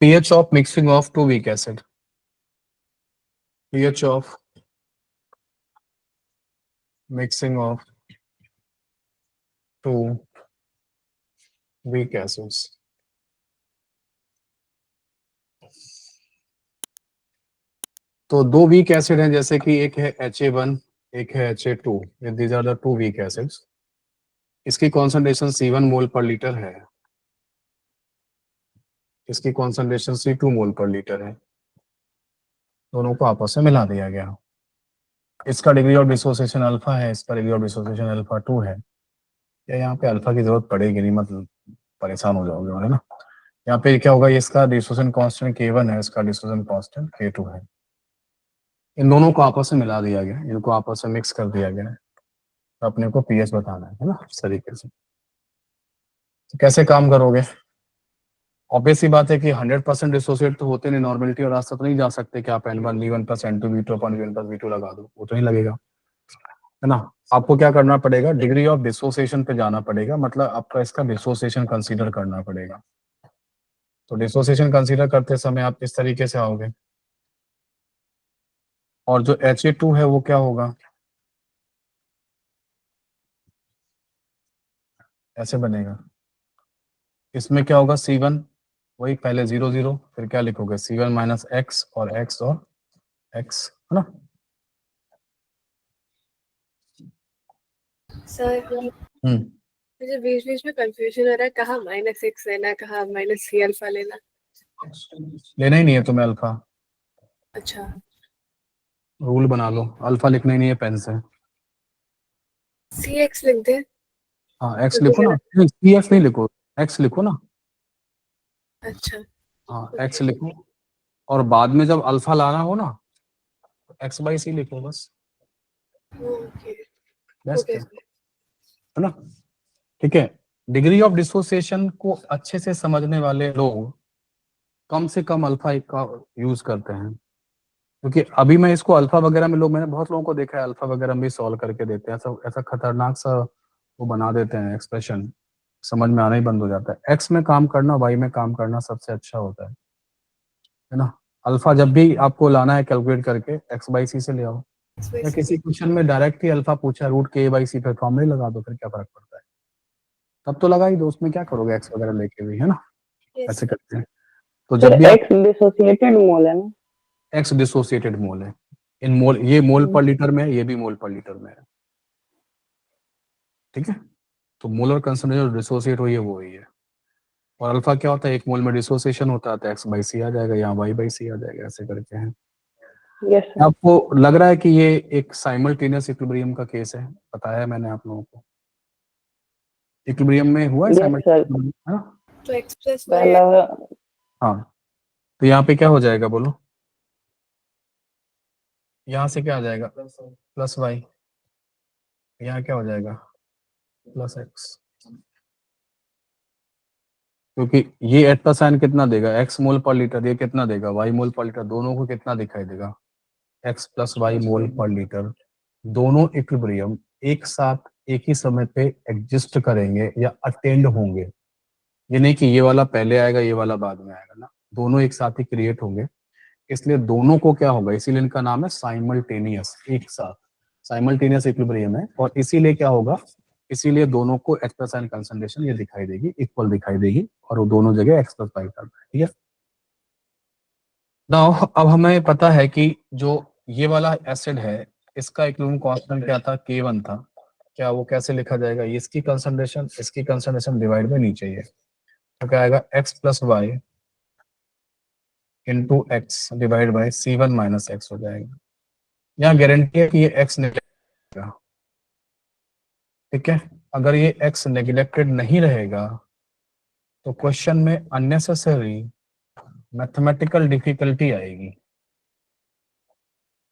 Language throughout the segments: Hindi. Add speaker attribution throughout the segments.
Speaker 1: pH of mixing of two weak acid. pH of mixing of two weak acids. तो दो वीक एसिड हैं, जैसे कि एक है Ha1, एक है Ha2. These are the two weak acids. इसकी concentration C1 mole per litre है, इसकी कॉन्सेंट्रेशन C2 मोल पर लीटर है. दोनों को आपस में मिला दिया गया. इसका डिग्री ऑफ डिसोसिएशन अल्फा है, इसका डिग्री ऑफ डिसोसिएशन अल्फा 2 है. या यहाँ पे अल्फा की जरूरत पड़ेगी नहीं, मतलब परेशान हो जाओगे, है ना. यहाँ पे क्या होगा, इसका डिसोसिएशन कांस्टेंट K1 है, इसका डिसोसिएशन कांस्टेंट K2 है. इन दोनों को आपस में मिला दिया गया, इनको आपस में मिक्स कर दिया गया है. तो अपने को पीएच बताना है ना, इस तरीके से. तो कैसे काम करोगे? ऑब्वियस सी बात है कि 100% डिसोसिएट तो होते नहीं, नॉर्मेलिटी और रास्ता तो नहीं जा सकते कि आप N1 V1 plus N2 V2 upon V1 plus V2 लगा दो, वो तो नहीं लगेगा, है ना. आपको क्या करना पड़ेगा, डिग्री ऑफ डिसोसिएशन पे जाना पड़ेगा, मतलब आपका इसका डिसोसिएशन कंसीडर करना पड़ेगा. तो डिसोसिएशन कंसीडर करते समय आप इस तरीके से आओगे, और जो Ha2 है वो क्या होगा, ऐसे बनेगा. इसमें क्या होगा, C1 वही पहले 0 0, फिर क्या लिखोगे, C1 माइनस एक्स और x और x, है ना.
Speaker 2: सर मुझे बीच बीच में कंफ्यूजन हो रहा है, कहाँ -x लेना, कहाँ -c अल्फा लेना.
Speaker 1: लेना ही नहीं है तुम्हें अल्फा.
Speaker 2: अच्छा,
Speaker 1: रूल बना लो, अल्फा लिखना ही नहीं है पेन से.
Speaker 2: cx लिख दे.
Speaker 1: हाँ x लिखो ना, CF नहीं लिखो, x लिखो ना.
Speaker 2: अच्छा,
Speaker 1: हाँ x लिखो, और बाद में जब अल्फा लाना हो ना, x/c लिखो बस.
Speaker 2: ओके
Speaker 1: बेस्ट है ना. ठीक है. डिग्री ऑफ डिसोसिएशन को अच्छे से समझने वाले लोग कम से कम अल्फा का यूज करते हैं, क्योंकि अभी मैं इसको अल्फा वगैरह में मैंने बहुत लोगों को देखा है, अल्फा वगैरह में भी सॉल्व करके देते हैं, ऐसा ऐसा खतरनाक सा वो बना देते हैं एक्सप्रेशन, समझ में आना ही बंद हो जाता है. एक्स में काम करना, वाई में काम करना सबसे अच्छा होता है ना. अल्फा जब भी आपको लाना है कैलकुलेट करके, x/c से ले आओ, या किसी क्वेश्चन में डायरेक्ट ही अल्फा पूछा, √k/c पे फॉर्मूले लगा दो, फिर क्या फर्क पड़ता है, तब तो लगा ही दो, उसमें क्या करोगे एक्स वगैरह लेके भी, है ना. ऐसे करते हैं. तो जब भी
Speaker 3: एक्स डिसोसिएटेड मोल है ना,
Speaker 1: एक्स डिसोसिएटेड मोल है. इन मोल, ये मोल पर लीटर में है, ये भी मोल पर लीटर में है. ठीक है. तो मोलर कंसंट्रेशन डिसोसिएट हुई है वो ही है. और अल्फा क्या होता है, एक मोल में डिसोसिएशन होता है, तो x/c आ जाएगा, यहाँ y/c आ जाएगा, ऐसे करके हैं.
Speaker 3: Yes sir.
Speaker 1: आपको लग रहा है कि ये एक साइमल्टेनियस इक्विलिब्रियम का केस है, बताया मैंने आप लोगों को. इक्विलिब्रियम में हुआ है
Speaker 3: यस
Speaker 1: साइमल्टेनियस, है ना.
Speaker 2: तो x प्लस
Speaker 3: पहला
Speaker 1: हाँ. तो यहाँ पे क्या हो जाएगा बोलो, यहाँ से क्या आ जाएगा, प्लस y, यहाँ क्या हो जाएगा, प्लस x. क्योंकि ये एट का साइन कितना देगा, x मोल पर लीटर, ये कितना देगा, y मोल पर लीटर, दोनों को कितना दिखाई देगा, x प्लस y मोल पर लीटर. दोनों इक्विलिब्रियम एक साथ एक ही समय पे एग्जिस्ट करेंगे या अटेंड होंगे. ये नहीं कि ये वाला पहले आएगा ये वाला बाद में आएगा ना, दोनों एक साथ ही क्रिएट होंगे. इसलिए दोनों को क्या होगा, इसीलिए इनका नाम है साइमल्टेनियस, एक साथ साइमल्टेनियस इक्विलिब्रियम है. और इसीलिए क्या होगा, इसीलिए दोनों को x प्लस साइन कंसंट्रेशन ये दिखाई देगी, इक्वल दिखाई देगी, और वो दोनों जगह x प्लस y करता है. ठीक है. नाउ अब हमें पता है कि जो ये वाला एसिड है, इसका इक्विलिब्रियम कांस्टेंट क्या था, K1 था. क्या वो कैसे लिखा जाएगा, इसकी कंसंट्रेशन डिवाइड बाय नीचे ही है, तो क्या आएगा, x plus y into x divide by C1 minus x हो जाएगा. यहाँ गारंटी है कि ये x निकलेगा. ठीक है. अगर ये x नेग्लेक्टेड नहीं रहेगा तो क्वेश्चन में अननेसेसरी मैथमेटिकल डिफिकल्टी आएगी,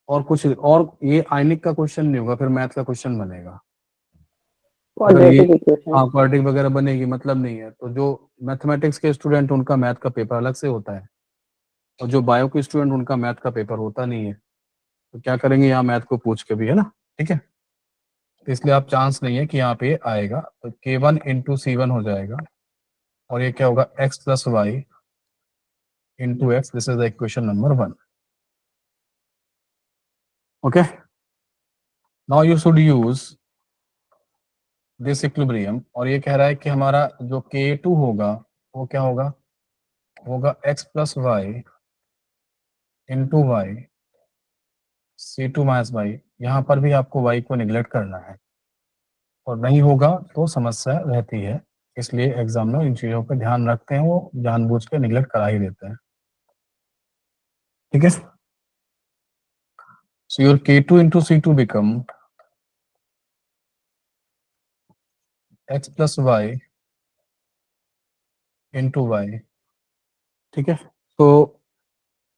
Speaker 1: और कुछ, और ये आयनिक का क्वेश्चन नहीं होगा, फिर मैथ का क्वेश्चन बनेगा. अगर ये
Speaker 3: क्वाड्रेटिक इक्वेशन.
Speaker 1: क्वाड्रेटिक वगैरह बनेगी, मतलब नहीं है. तो जो मैथमेटिक्स के स्टूडेंट उनका मैथ का पेपर अलग से होता है, और जो बायो के स्टूडेंट उनका मैथ का पेपर होता नहीं है. तो क्या करेंगे, यहाँ मैथ को पूछ के भी, है ना. ठीक है. तो इसलिए आप चांस नहीं है कि यहाँ पे आएगा. तो K1 इंटू C1 हो जाएगा, और ये क्या होगा, x plus y into x. This is the equation number 1. Okay. Now you should use this equilibrium. और ये कह रहा है कि हमारा जो K2 होगा वो क्या होगा, होगा x plus y into y C2 minus y. यहाँ पर भी आपको y को निगलेक्ट करना है, और नहीं होगा तो समस्या रहती है, इसलिए एग्जामिनर इन चीजों पर ध्यान रखते हैं, वो जानबूझ के निगलेक्ट करा ही देते हैं. ठीक है. So your K2 into C2 become x plus y into y. ठीक है. तो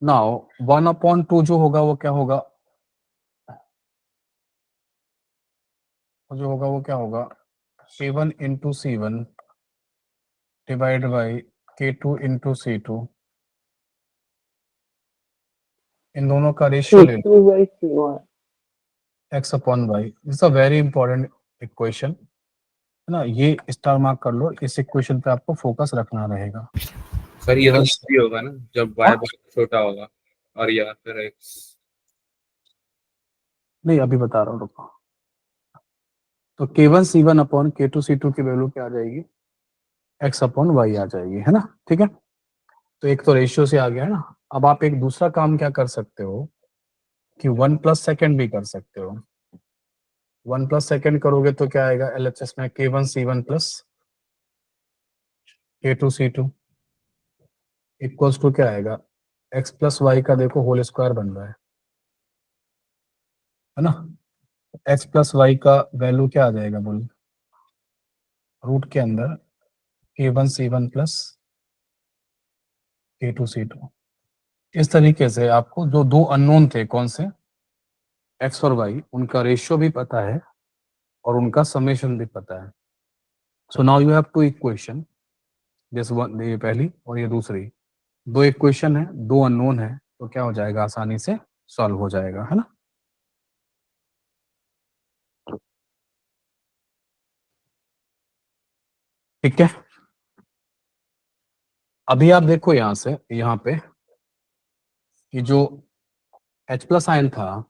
Speaker 1: नाउ 1/2 जो होगा वो क्या होगा, जो होगा वो क्या होगा, K1 into C1 divide by K2 into C2. इन दोनों का रेशियो ले
Speaker 3: C2 by C1.
Speaker 1: x upon y. It's a very important equation है ना, ये स्टार मार्क कर लो, इस इक्वेशन पे आपको फोकस रखना रहेगा.
Speaker 4: सर ये
Speaker 1: केवल
Speaker 4: भी होगा ना जब y बहुत छोटा होगा और या फिर x.
Speaker 1: नहीं, अभी बता रहा हूँ, रुको. तो K1 C1 upon K2 C2 की वैल्यू क्या आ जाएगी, x अपॉन y आ जाएगी, है ना. ठीक है. तो एक तो रेशियो से आ गया है ना. अब आप एक दूसरा काम क्या कर सकते हो कि 1 प्लस सेकेंड भी कर सकते हो. 1 प्लस सेकेंड करोगे तो क्या आएगा LHS में, K1 C1 plus K2 C2 equals to क्या आएगा, x प्लस वाई का देखो होल स्क्वायर बन रहा है ना. x प्लस वाई का वैल्यू क्या आ जाएगा, बोल, रूट के अंदर K1 C1 plus K2 C2. इस तरीके से आपको जो दो अननोन थे, कौन से, x और y, उनका रेशियो भी पता है और उनका समेशन भी पता है. So now you have two equation, this one, ये पहली और ये दूसरी, दो इक्वेशन है, दो अननोन है, तो क्या हो जाएगा, आसानी से सॉल्व हो जाएगा, है ना. ठीक है. अभी आप देखो यहां से, यहाँ पे कि जो H प्लस आयन था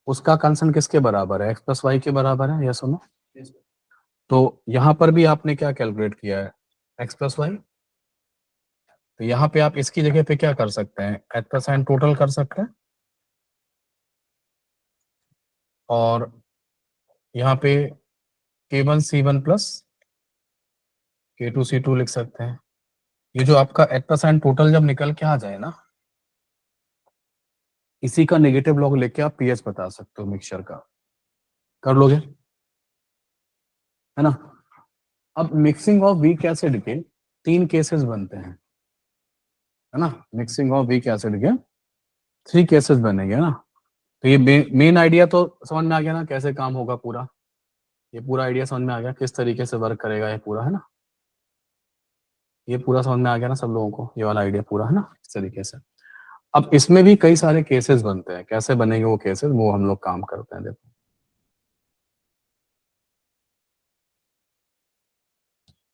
Speaker 1: उसका कंसर्न किसके बराबर है, x प्लस वाई के बराबर है, ये सुनो. तो यहाँ पर भी आपने क्या कैलकुलेट किया है, x प्लस वाई. तो यहाँ पे आप इसकी जगह पे क्या कर सकते हैं, H प्लस आयन टोटल कर सकते हैं, और यहाँ पे K1 C1 plus K2 C2 लिख सकते हैं. ये जो आपका H प्लस आयन टोटल जब निकल के आ जाए ना, इसी का नेगेटिव लॉग लेके आप पीएच बता सकते हो मिक्सचर का. कर लोगे, है ना. अब मिक्सिंग ऑफ वीक एसिड के 3 केसेस बनते हैं, है ना. मिक्सिंग ऑफ वीक एसिड के 3 केसेस बनेंगे ना. तो ये मेन आइडिया तो समझ में आ गया ना, कैसे काम होगा पूरा. ये पूरा आइडिया समझ में आ गया, किस तरीके से वर्क करेगा ये पूरा, है ना. ये पूरा समझ में आ गया ना सब लोगों को, ये वाला आइडिया पूरा, है ना, इस तरीके से. अब इसमें भी कई सारे केसेस बनते हैं, कैसे बनेंगे वो केसेस, वो हम लोग काम करते हैं. देखो,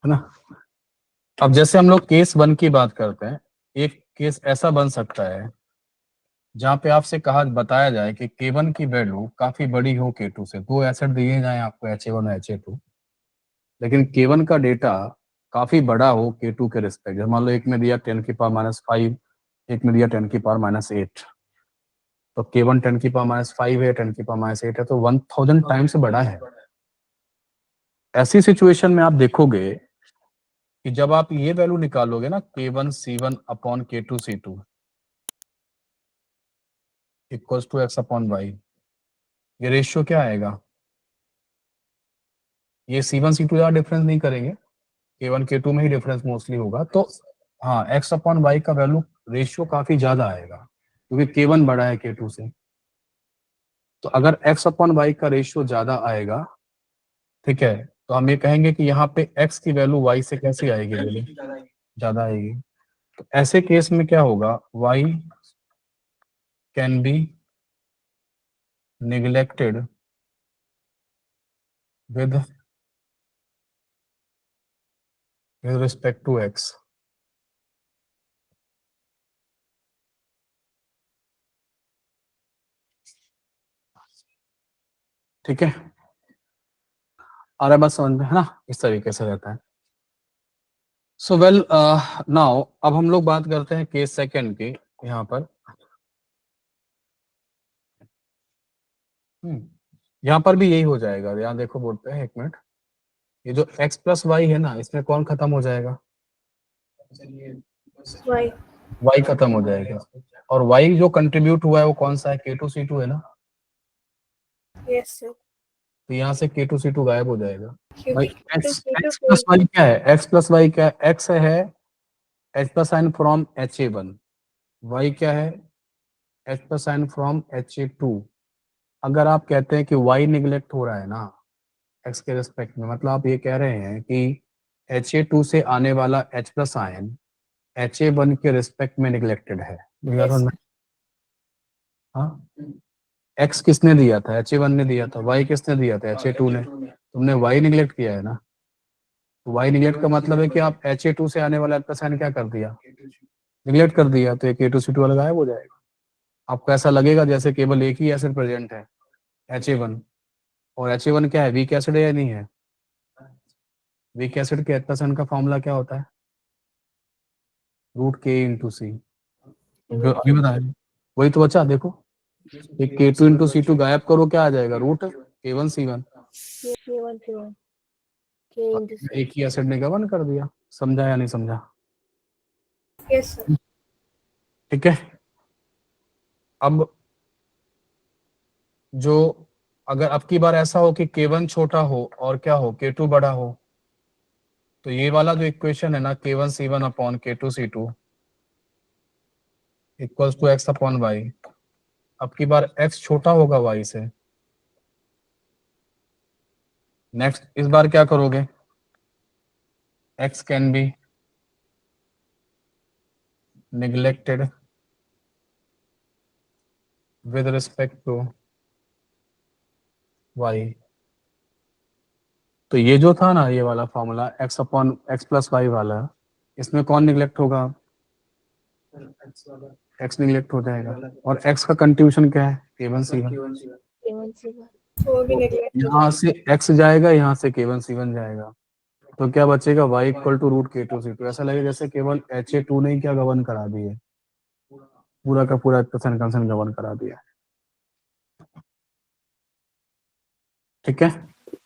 Speaker 1: है ना. अब जैसे हम लोग केस 1 की बात करते हैं, एक केस ऐसा बन सकता है जहां पे आपसे कहा बताया जाए कि K1 की वैल्यू काफी बड़ी हो K2 से. दो एसिड दिए जाए आपको HA1 और HA2, लेकिन K1 का डेटा काफी बड़ा हो K2 के रिस्पेक्ट. मान लो एक में दिया 10⁻⁵, एक में दिया 10⁻8. तो K1 10⁻5 है, 10⁻8 है, तो 1000 टाइम से बड़ा है. ऐसी सिचुएशन में आप देखोगे कि जब आप ये वैल्यू निकालोगे ना, K1 C1 upon K2 C2 equals to x upon y, ये रेशियो क्या आएगा, ये C1 C2 ज्यादा डिफरेंस नहीं करेंगे, K1 K2 में ही डिफरेंस मोस्टली होगा. तो हाँ, x अपॉन y का वैल्यू रेशियो काफी ज्यादा आएगा, क्योंकि K1 बड़ा है K2 से. तो अगर x अपॉन y का रेशियो ज्यादा आएगा, ठीक है, तो हम ये कहेंगे कि यहाँ पे x की वैल्यू y से कैसी आएगी, वैल्यू ज्यादा आएगी. तो ऐसे केस में क्या होगा, y can be neglected with respect to x. ठीक है, आ रहा है बस समझ में, है ना, इस तरीके से रहता है। सो वेल नाउ अब हम लोग बात करते हैं केस सेकंड की। यहाँ पर यहाँ पर भी यही हो जाएगा। यहाँ देखो बोर्ड पे, एक मिनट, ये जो x प्लस वाई है ना, इसमें कौन खत्म हो जाएगा?
Speaker 2: वाई।
Speaker 1: y खत्म हो जाएगा। और y जो कंट्रीब्यूट हुआ है वो कौन सा है? K2C2 है ना।
Speaker 2: Yes sir.
Speaker 1: तो यहाँ से K2C2 गायब हो जाएगा। भाई
Speaker 2: क्योंकि
Speaker 1: x प्लस वाई क्या है? x प्लस वाई क्या है? x है h plus sign from Ha1, y क्या है? h plus sign from Ha2। अगर आप कहते हैं कि y निगलेक्ट हो रहा है ना x के रिस्पेक्ट में, मतलब आप ये कह रहे हैं कि Ha2 से आने वाला h प्लस आयन Ha1 के रिस्पेक्ट में निगलेक्टेड है। हाँ, x किसने दिया था? Ha1 ने दिया था। y किसने दिया था? Ha2 ने। तुमने y निगलेक्ट किया है ना। y निगलेक्ट का मतलब है कि आप Ha2 से आने वाला प्लस आयन क्या कर दिया? निगलेक्ट कर दिया। तो ये K2C2 वाला गायब हो जाएगा। आपको ऐसा लगेगा जैसे केवल एक ही एसिड प्रेजेंट है, Ha1। और Ha1 क्या है? वीक एसिड है या नहीं है? वीक एसिड के प्लस आयन का फॉर्मूला क्या होता है? √K/C। अभी बताया, वही तो बचा। देखो, एक K2/C2 गायब करो, क्या आ जाएगा? √K1C1।
Speaker 2: K1 K1 K into C.
Speaker 1: एक ही एसिड ने गवर्न कर दिया। समझा या नहीं समझा?
Speaker 2: Yes sir.
Speaker 1: ठीक है। अब जो अगर अब की बार ऐसा हो कि K1 छोटा हो और क्या हो, K2 बड़ा हो, तो ये वाला जो इक्वेशन है ना, K1C1 upon K2C2 equals to x upon y. अब की बार x छोटा होगा y से। नेक्स्ट इस बार क्या करोगे? x can be neglected with respect to y। तो ये जो था ना, ये वाला formula x upon x plus y वाला, इसमें कौन निगलेक्ट होगा? x निगलेक्ट हो जाएगा। और x का कंट्रीब्यूशन क्या है? K1C1।
Speaker 2: K1 C1 तो वो भी नेगलेक्ट हो
Speaker 1: यहाँ से x जाएगा, यहाँ से K1C1 जाएगा। तो क्या बचेगा? y equal to √K2C2। ऐसा लगेगा जैसे केवल Ha2 ने ही क्या गवर्न करा दिए, पूरा का पूरा कंसेंट गवर्न करा दिया। ठीक है।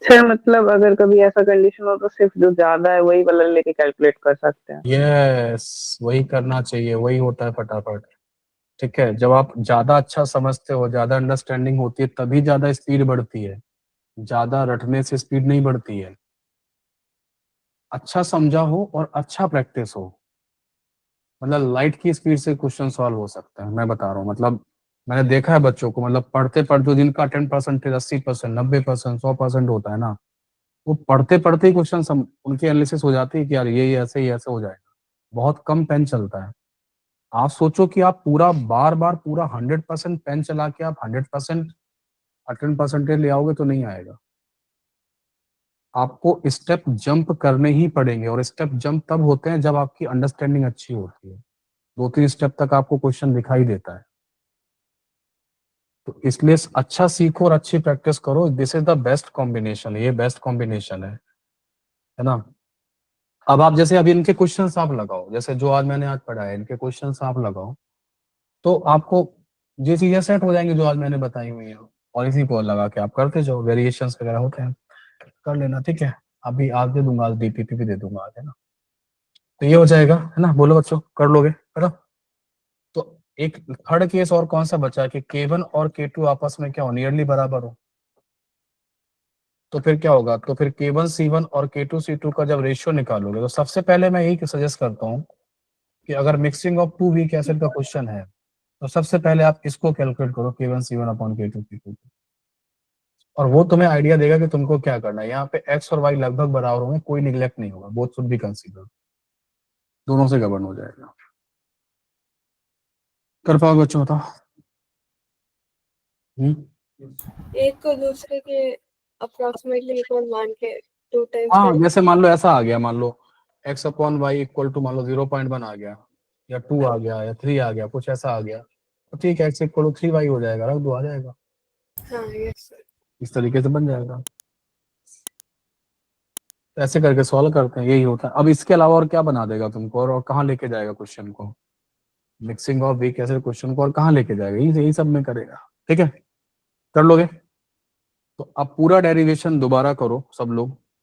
Speaker 3: सर मतलब अगर कभी ऐसा कंडीशन हो तो सिर्फ जो ज्यादा है वही वाला लेके कैलकुलेट कर सकते हैं।
Speaker 1: यस, वही करना चाहिए, वही होता है फटाफट। ठीक है, जब आप ज्यादा अच्छा समझते हो, ज्यादा अंडरस्टैंडिंग होती है, तभी ज्यादा स्पीड बढ़ती है। ज्यादा रटने से स्पीड नहीं बढ़ती है। अच्छा समझा हो और अच्छा प्रैक्टिस हो, मतलब लाइट की स्पीड से क्वेश्चन सॉल्व हो सकता है। मैं बता रहा हूँ, मतलब मैंने देखा है बच्चों को, मतलब पढ़ते पढ़ते जिनका 10% 80%, 90%, 100% होता है ना, वो पढ़ते पढ़ते ही क्वेश्चन उनकी एनालिसिस हो जाती है कि यार ये ऐसे ही ऐसे हो जाएगा। बहुत कम पेन चलता है। आप सोचो कि आप पूरा बार बार पूरा 100% पेन चला के आप 100% 18% ले आओगे तो नहीं आएगा। आपको स्टेप जंप करने ही पड़ेंगे, और स्टेप जंप तब होते हैं जब आपकी अंडरस्टैंडिंग अच्छी होती है। 2-3 स्टेप तक आपको क्वेश्चन दिखाई देता है। तो इसलिए अच्छा सीखो और अच्छी प्रैक्टिस करो। This is the best combination, ये बेस्ट कॉम्बिनेशन है ना। अब आप जैसे अभी इनके क्वेश्चंस आप लगाओ, जैसे जो आज पढ़ाया, इनके क्वेश्चंस आप लगाओ, तो आपको ये चीजें सेट हो जाएंगी जो आज मैंने बताई हुई है। और इसी को लगा के आप करते जाओ, वेरिएशंस वगैरह होते हैं, कर लेना। ठीक है, अभी आज दे दूंगा, आज डीपीपी भी दे दूंगा आज, है ना। तो ये हो जाएगा, है ना। बोलो बच्चों, कर लोगे, है ना। तो एक थर्ड केस और कौन सा बचा है कि K1 और K2 आपस में क्या हो, नियरली बराबर हो। तो फिर क्या होगा? तो फिर K1C1 और K2C2 का जब रेशियो निकालोगे, तो सबसे पहले मैं यही सजेस्ट करता हूँ कि अगर मिक्सिंग ऑफ 2 वीक एसिड का क्वेश्चन है, तो सबसे पहले आप इसको कैलकुलेट करो, K1C1 अपॉन K2C2। और वो तुम्हें आइडिया देगा कि तुमको क्या करना है। यहाँ पे x और y लगभग बराबर होंगे, कोई निगलेक्ट नहीं होगा, बोथ शुड बी कंसीडर, दोनों से गवर्न हो जाएगा। कर पाओगे बच्चों, बताओ।
Speaker 2: एक को दूसरे के अप्रोक्सीमेटली इक्वल मान के 2 टाइम्स
Speaker 1: हाँ,
Speaker 2: करें।
Speaker 1: जैसे मान लो ऐसा आ गया, मान लो x upon y equal to मान लो 0.1 आ गया, या 2 आ गया, या 3 आ गया, कुछ ऐसा आ गया, तो ठीक है, x इक्वल टू 3y हो जाएगा, रख दो, आ जाएगा।
Speaker 2: हाँ यस सर।
Speaker 1: इस तरीके से बन जाएगा। तो ऐसे करके सॉल्व करते हैं, यही होता है। अब इसके अलावा और क्या बना देगा तुमको, और कहाँ लेके जाएगा क्वेश्चन को, mixing of weak acid question को और कहाँ लेके जाएगा, यही सब में करेगा। ठीक है, कर लोगे? तो अब पूरा डेरिवेशन दोबारा करो सब लोग।